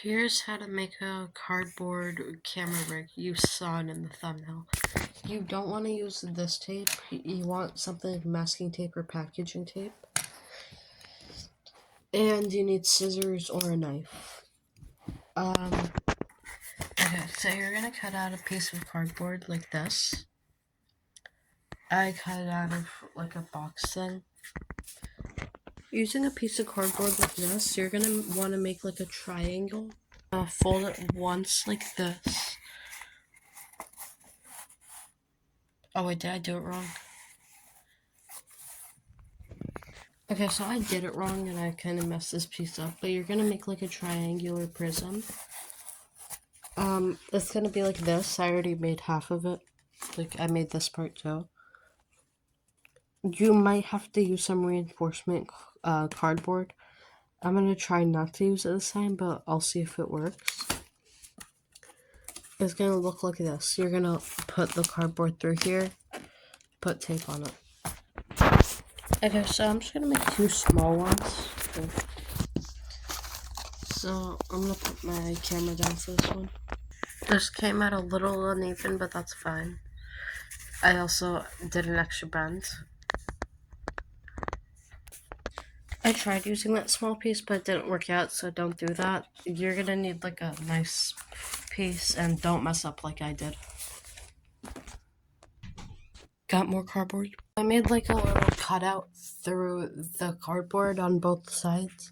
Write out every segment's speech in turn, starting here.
Here's how to make a cardboard camera rig you saw it in the thumbnail. You don't want to use this tape. You want something like masking tape or packaging tape. And you need scissors or a knife. Okay, so you're gonna cut out a piece of cardboard like this. I cut it out of like a box thing. Using a piece of cardboard like this, you're gonna want to make like a triangle. Fold it once like this. Oh wait, did I do it wrong? Okay, so I did it wrong and I kind of messed this piece up, but you're gonna make like a triangular prism. It's gonna be like this. I already made half of it. Like, I made this part too. You might have to use some reinforcement cardboard. I'm gonna try not to use it this time, but I'll see if it works. It's gonna look like this. You're gonna put the cardboard through here, put tape on it. Okay, so I'm just gonna make 2 small ones. So I'm gonna put my camera down for this one. This came out a little uneven, but that's fine. I also did an extra bend. I tried using that small piece, but it didn't work out, so don't do that. You're gonna need like a nice piece, and don't mess up like I did. Got more cardboard? I made like a little cutout through the cardboard on both sides,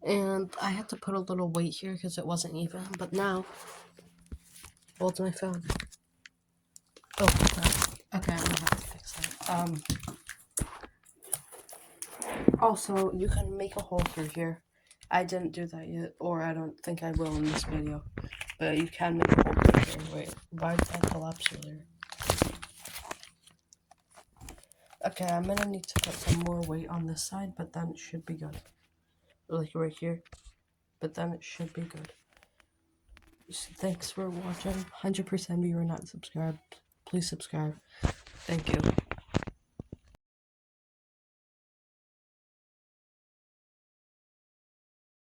and I had to put a little weight here because it wasn't even, but now, hold my phone. Oh, crap. Okay, I'm gonna have to fix that. Also, you can make a hole through here. I didn't do that yet, or I don't think I will in this video. But you can make a hole through here. Wait, why did that collapse earlier? Okay, I'm gonna need to put some more weight on this side, but then it should be good. Like right here. But then it should be good. So thanks for watching. 100% if you are not subscribed, please subscribe. Thank you.